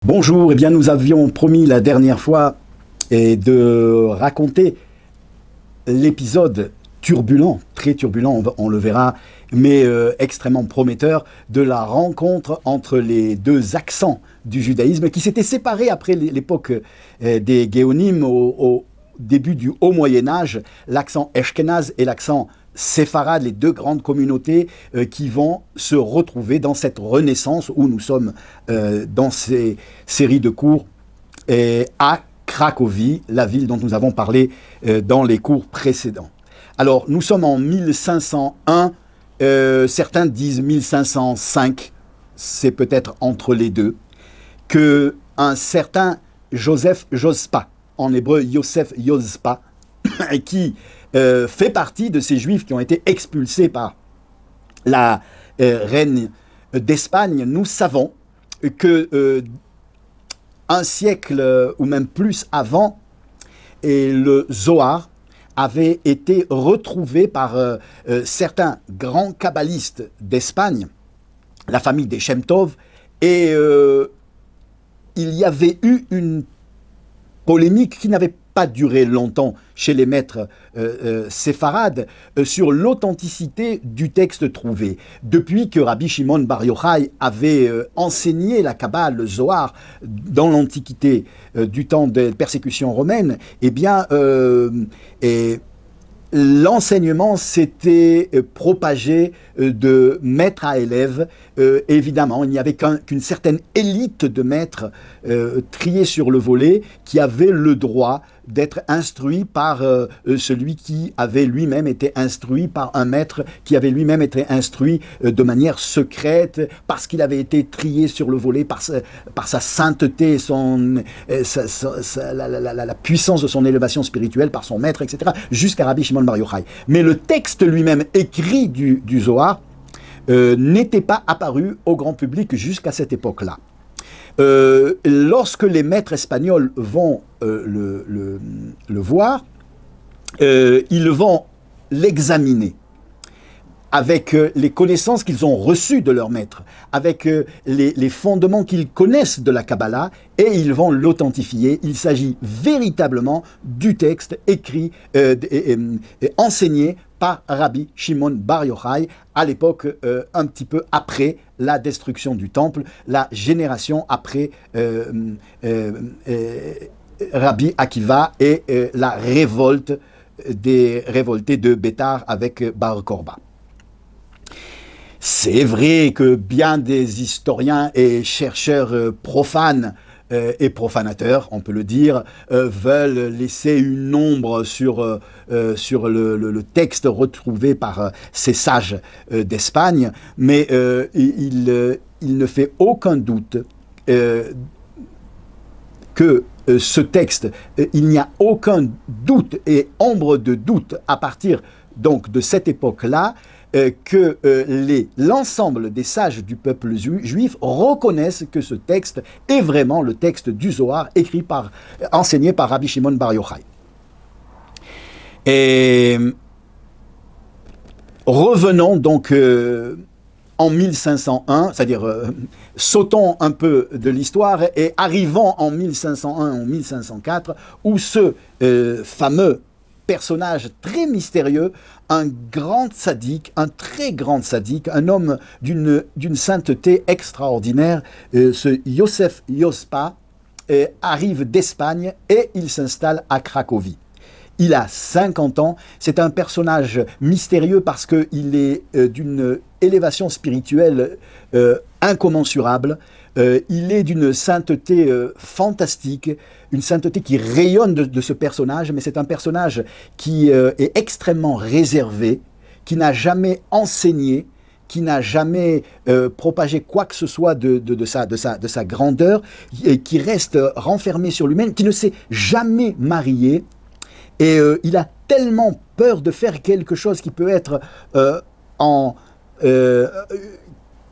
Bonjour, eh bien nous avions promis la dernière fois de raconter l'épisode turbulent, très turbulent, on le verra, mais extrêmement prometteur, de la rencontre entre les deux accents du judaïsme qui s'étaient séparés après l'époque des Géonim au début du Haut Moyen-Âge, l'accent Ashkénaze et l'accent séfarade, les deux grandes communautés qui vont se retrouver dans cette renaissance où nous sommes dans ces séries de cours à Cracovie, la ville dont nous avons parlé dans les cours précédents. Alors, nous sommes en 1501, certains disent 1505, c'est peut-être entre les deux, que un certain Joseph Jospa, en hébreu Yosef Yospa, qui fait partie de ces juifs qui ont été expulsés par la reine d'Espagne. Nous savons que un siècle ou même plus avant, le Zohar avait été retrouvé par certains grands kabbalistes d'Espagne, la famille des Shem Tov, et il y avait eu une polémique qui n'avait pas duré longtemps chez les maîtres séfarades sur l'authenticité du texte trouvé. Depuis que Rabbi Shimon Bar Yochai avait enseigné la Kabbale, le Zohar, dans l'Antiquité du temps des persécutions romaines, eh bien, l'enseignement s'était propagé de maître à élève. Évidemment, il n'y avait qu'une certaine élite de maîtres triés sur le volet qui avaient le droit d'être instruits par celui qui avait lui-même été instruit par un maître qui avait lui-même été instruit de manière secrète parce qu'il avait été trié sur le volet par sa sainteté, la puissance de son élévation spirituelle par son maître, etc., jusqu'à Rabbi Shimon Bar Yochai. Mais le texte lui-même écrit du Zohar n'était pas apparu au grand public jusqu'à cette époque-là. Lorsque les maîtres espagnols vont le voir, ils vont l'examiner avec les connaissances qu'ils ont reçues de leur maître, avec les fondements qu'ils connaissent de la Kabbalah, et ils vont l'authentifier. Il s'agit véritablement du texte écrit et enseigné par Rabbi Shimon Bar Yochai, à l'époque un petit peu après la destruction du temple, la génération après Rabbi Akiva et la révolte des révoltés de Bétar avec Bar Korba. C'est vrai que bien des historiens et chercheurs profanes et profanateurs, on peut le dire, veulent laisser une ombre sur le texte retrouvé par ces sages d'Espagne, mais il ne fait aucun doute que ce texte, il n'y a aucun doute et ombre de doute à partir donc de cette époque-là, que l'ensemble des sages du peuple juif reconnaissent que ce texte est vraiment le texte du Zohar enseigné par Rabbi Shimon Bar Yochai. Et revenons donc en 1501, c'est-à-dire sautons un peu de l'histoire et arrivons en 1501 ou 1504, où ce fameux personnage très mystérieux, un grand sadique, un très grand sadique, un homme d'une sainteté extraordinaire, ce Yosef Yospa, arrive d'Espagne et il s'installe à Cracovie. Il a 50 ans, c'est un personnage mystérieux parce qu'il est d'une élévation spirituelle incommensurable. Il est d'une sainteté fantastique, une sainteté qui rayonne de ce personnage, mais c'est un personnage qui est extrêmement réservé, qui n'a jamais enseigné, qui n'a jamais propagé quoi que ce soit de sa grandeur, et qui reste renfermé sur lui-même, qui ne s'est jamais marié, et il a tellement peur de faire quelque chose qui peut être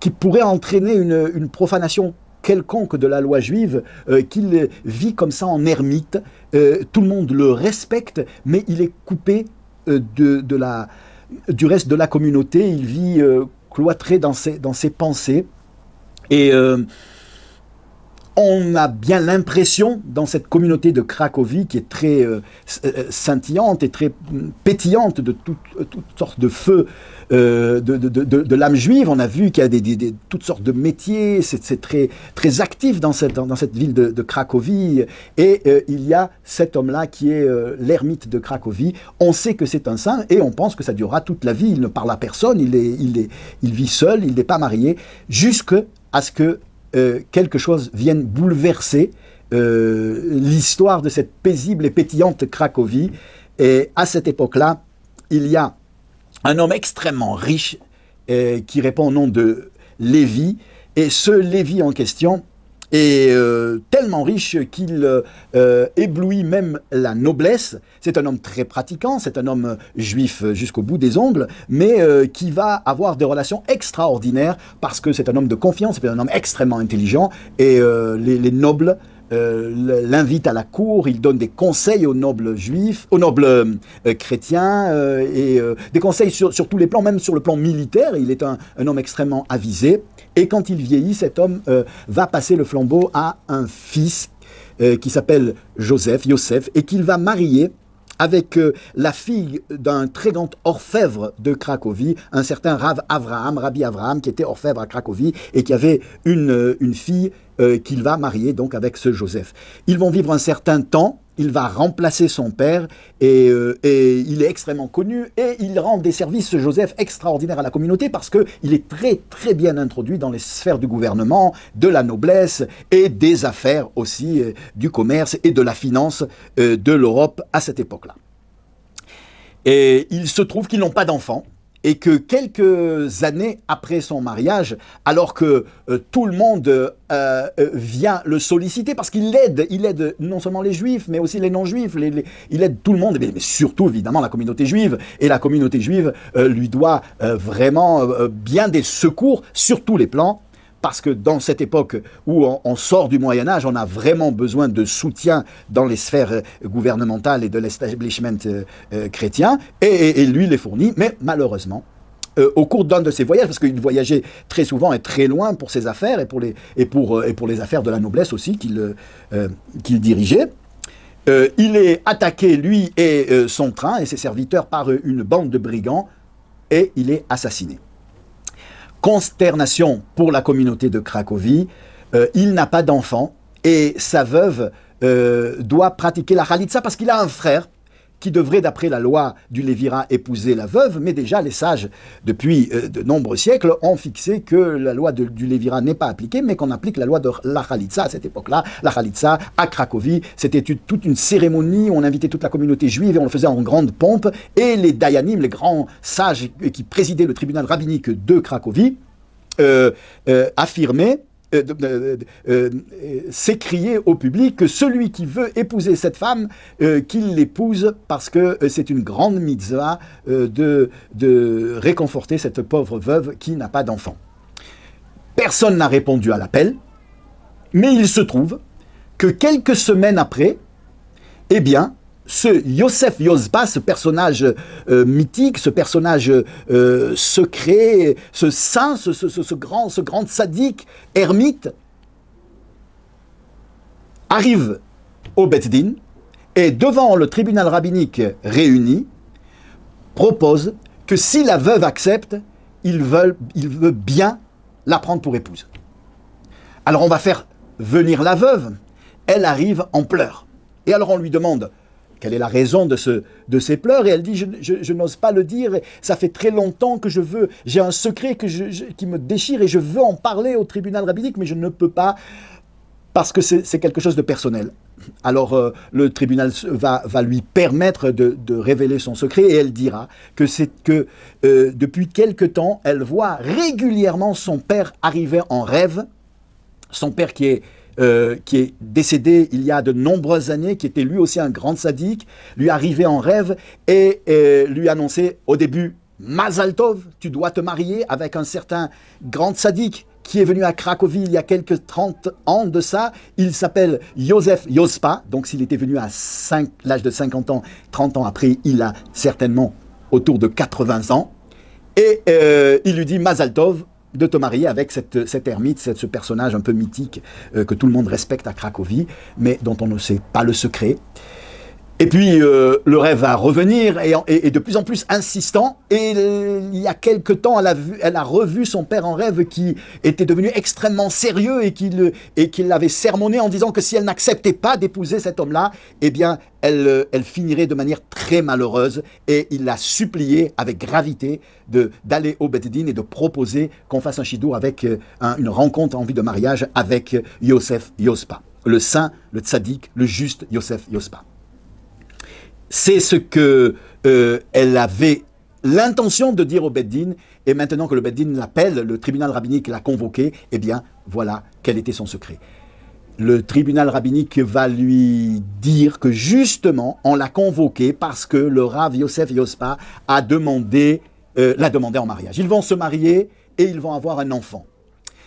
qui pourrait entraîner une profanation quelconque de la loi juive, qu'il vit comme ça en ermite. Tout le monde le respecte, mais il est coupé du reste de la communauté. Il vit cloîtré dans ses pensées. Et On a bien l'impression, dans cette communauté de Cracovie, qui est très scintillante et très pétillante de toutes sortes de feux de l'âme juive, on a vu qu'il y a toutes sortes de métiers, c'est très, très actif dans cette ville de Cracovie, et il y a cet homme-là qui est l'ermite de Cracovie. On sait que c'est un saint, et on pense que ça durera toute la vie. Il ne parle à personne, il vit seul, il n'est pas marié, jusqu'à ce que quelque chose vienne bouleverser l'histoire de cette paisible et pétillante Cracovie. Et à cette époque-là, il y a un homme extrêmement riche qui répond au nom de Lévi. Et ce Lévi en question est tellement riche qu'il éblouit même la noblesse. C'est un homme très pratiquant, c'est un homme juif jusqu'au bout des ongles, mais qui va avoir des relations extraordinaires parce que c'est un homme de confiance, c'est un homme extrêmement intelligent, et les nobles l'invite à la cour, il donne des conseils aux nobles juifs, aux nobles chrétiens, et des conseils sur tous les plans, même sur le plan militaire. Il est un homme extrêmement avisé. Et quand il vieillit, cet homme va passer le flambeau à un fils qui s'appelle Yosef, et qu'il va marier avec la fille d'un très grand orfèvre de Cracovie, un certain Rabbi Avraham, qui était orfèvre à Cracovie et qui avait une fille qu'il va marier donc avec ce Joseph. Ils vont vivre un certain temps, il va remplacer son père et il est extrêmement connu et il rend des services, ce Joseph, extraordinaires à la communauté parce qu'il est très très bien introduit dans les sphères du gouvernement, de la noblesse et des affaires aussi, du commerce et de la finance de l'Europe à cette époque-là. Et il se trouve qu'ils n'ont pas d'enfants, et que quelques années après son mariage, alors que tout le monde vient le solliciter, parce qu'il aide non seulement les juifs, mais aussi les non-juifs, il aide tout le monde, mais surtout évidemment la communauté juive, et la communauté juive lui doit vraiment bien des secours sur tous les plans, parce que dans cette époque où on sort du Moyen-Âge, on a vraiment besoin de soutien dans les sphères gouvernementales et de l'establishment chrétien, et lui les fournit, mais malheureusement, au cours d'un de ses voyages, parce qu'il voyageait très souvent et très loin pour ses affaires, et pour les affaires de la noblesse aussi qu'il dirigeait, il est attaqué, lui et son train et ses serviteurs, par une bande de brigands, et il est assassiné. Consternation pour la communauté de Cracovie, il n'a pas d'enfant et sa veuve doit pratiquer la Khalitsa parce qu'il a un frère qui devrait, d'après la loi du Lévira, épouser la veuve, mais déjà les sages, depuis de nombreux siècles, ont fixé que la loi du Lévira n'est pas appliquée, mais qu'on applique la loi de la Khalitsa à cette époque-là. La Khalitsa, à Cracovie, c'était toute une cérémonie où on invitait toute la communauté juive et on le faisait en grande pompe, et les Dayanim, les grands sages qui présidaient le tribunal rabbinique de Cracovie, affirmaient, s'écrier au public que celui qui veut épouser cette femme, qu'il l'épouse parce que c'est une grande mitzvah de réconforter cette pauvre veuve qui n'a pas d'enfant. Personne n'a répondu à l'appel, mais il se trouve que quelques semaines après, eh bien, ce Yosef Yosba, ce personnage mythique, ce personnage secret, ce saint, ce grand sadique, ermite, arrive au Beth Din et devant le tribunal rabbinique réuni, propose que si la veuve accepte, il veut bien la prendre pour épouse. Alors on va faire venir la veuve, elle arrive en pleurs. Et alors on lui demande quelle est la raison de ces pleurs, et elle dit je n'ose pas le dire, ça fait très longtemps que j'ai un secret qui me déchire et je veux en parler au tribunal rabbinique, mais je ne peux pas parce que c'est quelque chose de personnel. Alors le tribunal va lui permettre de révéler son secret, et elle dira que depuis quelque temps, elle voit régulièrement son père arriver en rêve, son père qui est décédé il y a de nombreuses années, qui était lui aussi un grand sadique, lui arrivait en rêve et lui annonçait au début « Mazal Tov, tu dois te marier avec un certain grand sadique qui est venu à Cracovie il y a quelques 30 ans de ça. Il s'appelle Yosef Yospa, donc s'il était venu à l'âge de 50 ans, 30 ans après, il a certainement autour de 80 ans. Et il lui dit « Mazal Tov, de te marier avec cet ermite, ce personnage un peu mythique que tout le monde respecte à Cracovie, mais dont on ne sait pas le secret. Et puis, le rêve va revenir et de plus en plus insistant. Et il y a quelque temps, elle a revu son père en rêve qui était devenu extrêmement sérieux et qui l'avait sermonné en disant que si elle n'acceptait pas d'épouser cet homme-là, eh bien, elle finirait de manière très malheureuse. Et il l'a supplié avec gravité d'aller au Beth Din et de proposer qu'on fasse un chidour avec une rencontre en vue de mariage avec Yosef Yospa, le saint, le tzaddik, le juste Yosef Yospa. C'est ce que elle avait l'intention de dire au Beth Din, et maintenant que le Beth Din l'appelle, le tribunal rabbinique l'a convoqué, eh bien, voilà quel était son secret. Le tribunal rabbinique va lui dire que justement, on l'a convoqué parce que le Rav Yosef Yospa l'a demandé en mariage. Ils vont se marier et ils vont avoir un enfant.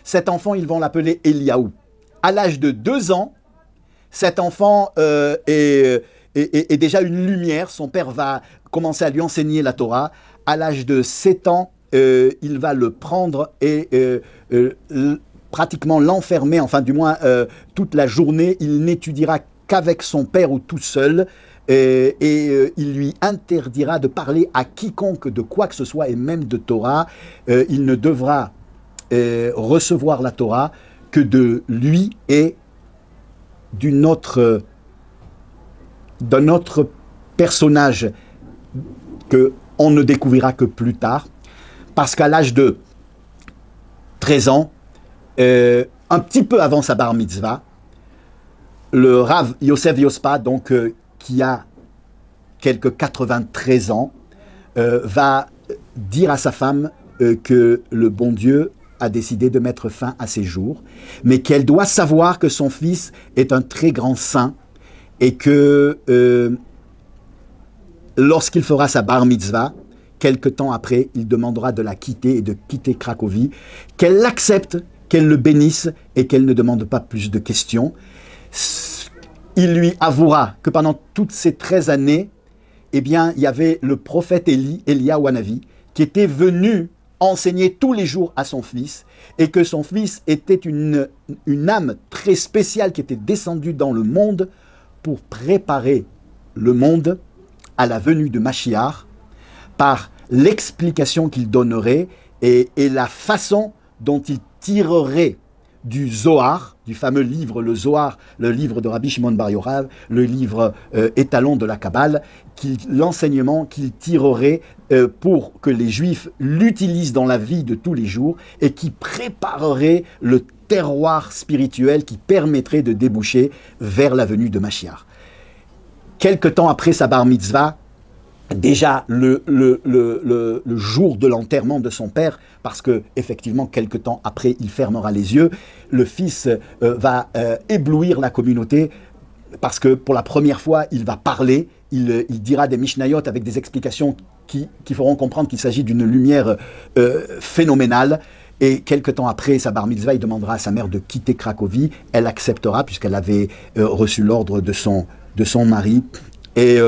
Cet enfant, ils vont l'appeler Eliaou. À l'âge de 2 ans, cet enfant est déjà une lumière. Son père va commencer à lui enseigner la Torah. À l'âge de 7 ans, il va le prendre et pratiquement l'enfermer, enfin du moins toute la journée. Il n'étudiera qu'avec son père ou tout seul. Il lui interdira de parler à quiconque de quoi que ce soit et même de Torah. Il ne devra recevoir la Torah que de lui et d'un autre personnage qu'on ne découvrira que plus tard, parce qu'à l'âge de 13 ans, un petit peu avant sa bar mitzvah, le Rav Yosef Yospa, donc, qui a quelques 93 ans, va dire à sa femme que le bon Dieu a décidé de mettre fin à ses jours, mais qu'elle doit savoir que son fils est un très grand saint et que lorsqu'il fera sa bar mitzvah, quelque temps après, il demandera de la quitter et de quitter Cracovie, qu'elle l'accepte, qu'elle le bénisse et qu'elle ne demande pas plus de questions. Il lui avouera que pendant toutes ces 13 années, eh bien, il y avait le prophète Eliyahu Hanavi qui était venu enseigner tous les jours à son fils et que son fils était une âme très spéciale qui était descendue dans le monde pour préparer le monde à la venue de Mashiach par l'explication qu'il donnerait et la façon dont il tirerait du Zohar, du fameux livre, le Zohar, le livre de Rabbi Shimon Bar Yochai, le livre étalon de la Kabbale, l'enseignement qu'il tirerait pour que les Juifs l'utilisent dans la vie de tous les jours et qui préparerait le terroir spirituel qui permettrait de déboucher vers la venue de Mashiach. Quelque temps après sa bar mitzvah, déjà le jour de l'enterrement de son père, parce que effectivement quelque temps après il fermera les yeux, le fils va éblouir la communauté parce que pour la première fois il va parler, il dira des Mishnayot avec des explications qui feront comprendre qu'il s'agit d'une lumière phénoménale. Et quelque temps après sa bar mitzvah, il demandera à sa mère de quitter Cracovie. Elle acceptera puisqu'elle avait reçu l'ordre de son mari et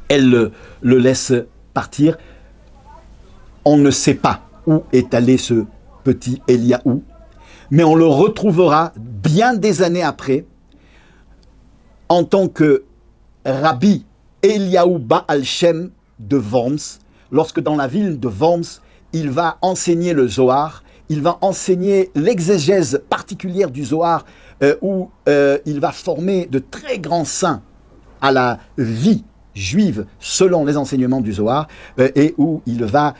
elle le laisse partir. On ne sait pas où est allé ce petit Eliaou, mais on le retrouvera bien des années après en tant que Rabbi Eliaou Baal Shem de Worms, lorsque dans la ville de Worms, il va enseigner le Zohar, il va enseigner l'exégèse particulière du Zohar, où il va former de très grands saints à la vie juive selon les enseignements du Zohar, et où il va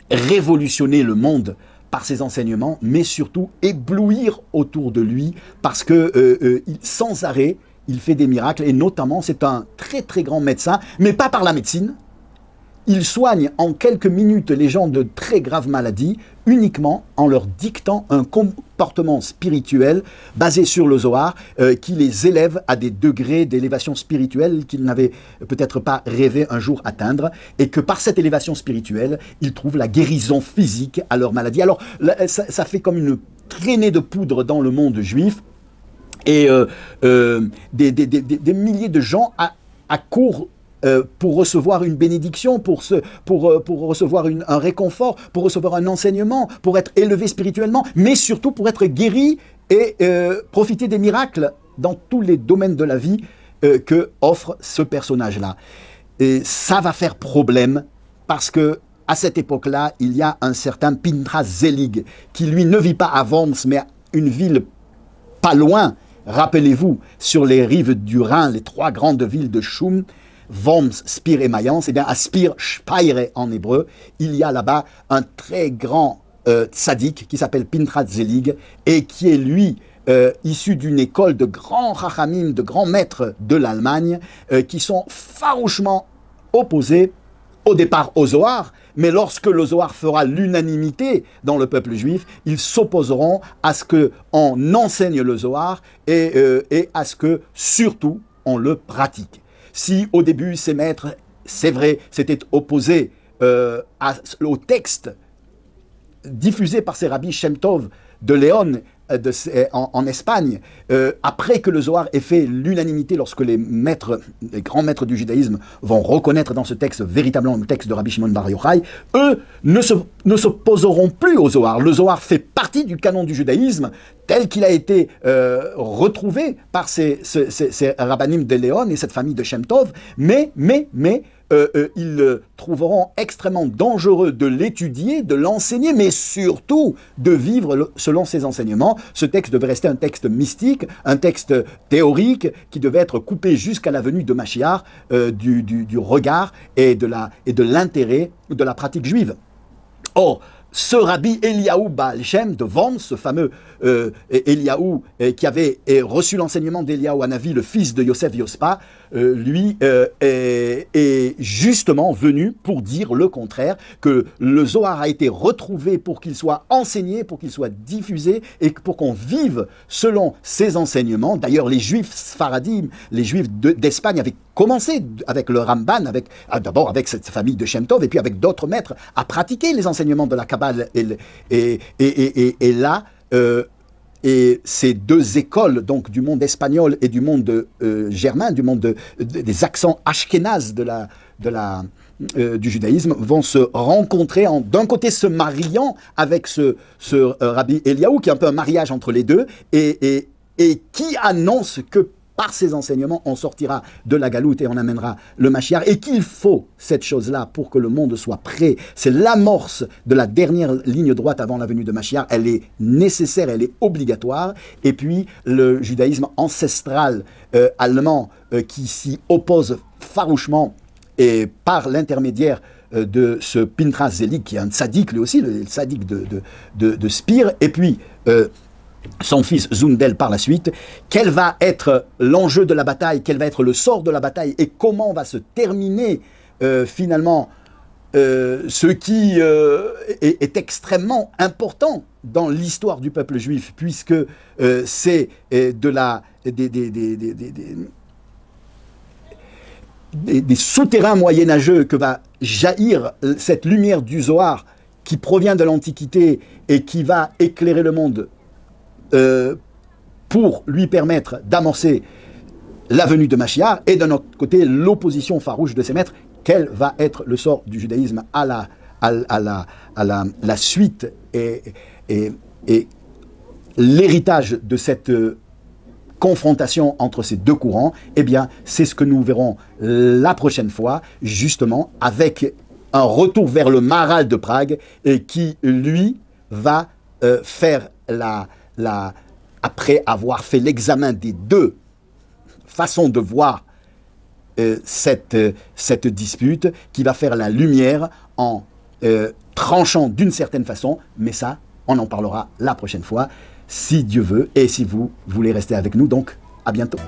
révolutionner le monde par ses enseignements, mais surtout éblouir autour de lui, parce que sans arrêt, il fait des miracles, et notamment, c'est un très très grand médecin, mais pas par la médecine. Il soigne en quelques minutes les gens de très graves maladies, uniquement en leur dictant un comportement spirituel basé sur le Zohar, qui les élève à des degrés d'élévation spirituelle qu'ils n'avaient peut-être pas rêvé un jour atteindre, et que par cette élévation spirituelle, ils trouvent la guérison physique à leur maladie. Alors, ça fait comme une traînée de poudre dans le monde juif, et des milliers de gens accourent pour recevoir une bénédiction, pour recevoir un réconfort, pour recevoir un enseignement, pour être élevé spirituellement, mais surtout pour être guéri et profiter des miracles dans tous les domaines de la vie que offre ce personnage-là. Et ça va faire problème parce que à cette époque-là, il y a un certain Pinchas Zelig qui, lui, ne vit pas à Worms, mais à une ville pas loin. Rappelez-vous, sur les rives du Rhin, les trois grandes villes de Chum, Worms, Spire et Mayence, et bien à Spire, Speyer en hébreu, il y a là-bas un très grand tzaddik qui s'appelle Pinchas Zelig et qui est, lui, issu d'une école de grands chachamim, de grands maîtres de l'Allemagne, qui sont farouchement opposés au départ au Zohar, mais lorsque le Zohar fera l'unanimité dans le peuple juif, ils s'opposeront à ce qu'on enseigne le Zohar et à ce que, surtout, on le pratique. Si au début, ces maîtres, c'est vrai, s'étaient opposés au texte diffusé par ces rabbis Shem Tov de Léon en Espagne, après que le Zohar ait fait l'unanimité, lorsque les grands maîtres du judaïsme vont reconnaître dans ce texte véritablement le texte de Rabbi Shimon Bar Yochai, eux ne s'opposeront plus au Zohar. Le Zohar fait partie du canon du judaïsme tel qu'il a été retrouvé par ces rabbanim de Léon et cette famille de Shem Tov, mais ils trouveront extrêmement dangereux de l'étudier, de l'enseigner, mais surtout de vivre selon ses enseignements. Ce texte devait rester un texte mystique, un texte théorique qui devait être coupé jusqu'à la venue de Mashiach du regard et de l'intérêt de la pratique juive. Or, ce rabbi Eliaou Baal Shem de Worms, ce fameux Eliaou qui avait reçu l'enseignement d'Eliaou Hanavi, le fils de Yosef Yospa, lui est justement venu pour dire le contraire, que le Zohar a été retrouvé pour qu'il soit enseigné, pour qu'il soit diffusé et pour qu'on vive selon ses enseignements. D'ailleurs, les juifs sfaradim, les juifs d'Espagne avaient commencé avec le Ramban, d'abord avec cette famille de Shem Tov et puis avec d'autres maîtres à pratiquer les enseignements de la Kabbale et là, et ces deux écoles, donc du monde espagnol et du monde germain, du monde des accents ashkénazes du judaïsme, vont se rencontrer, d'un côté se mariant avec ce rabbi Eliaou, qui est un peu un mariage entre les deux, et qui annonce que par ces enseignements, on sortira de la galoute et on amènera le Mashiach, et qu'il faut cette chose-là pour que le monde soit prêt. C'est l'amorce de la dernière ligne droite avant la venue de Mashiach. Elle est nécessaire, elle est obligatoire. Et puis, le judaïsme ancestral allemand qui s'y oppose farouchement et par l'intermédiaire de ce Pinchas Zelig, qui est un tzaddik lui aussi, le tzaddik de Spire, et puis son fils Zundel par la suite. Quel va être l'enjeu de la bataille, quel va être le sort de la bataille et comment va se terminer finalement ce qui est extrêmement important dans l'histoire du peuple juif, puisque c'est des souterrains moyenâgeux que va jaillir cette lumière du Zohar qui provient de l'Antiquité et qui va éclairer le monde pour lui permettre d'amorcer la venue de Mashiach, et d'un autre côté l'opposition farouche de ses maîtres. Quel va être le sort du judaïsme à la suite et l'héritage de cette confrontation entre ces deux courants? Eh bien, c'est ce que nous verrons la prochaine fois, justement, avec un retour vers le Maharal de Prague, qui, lui, va faire après avoir fait l'examen des deux façons de voir cette dispute, qui va faire la lumière en tranchant d'une certaine façon, mais ça, on en parlera la prochaine fois, si Dieu veut, et si vous voulez rester avec nous, donc à bientôt.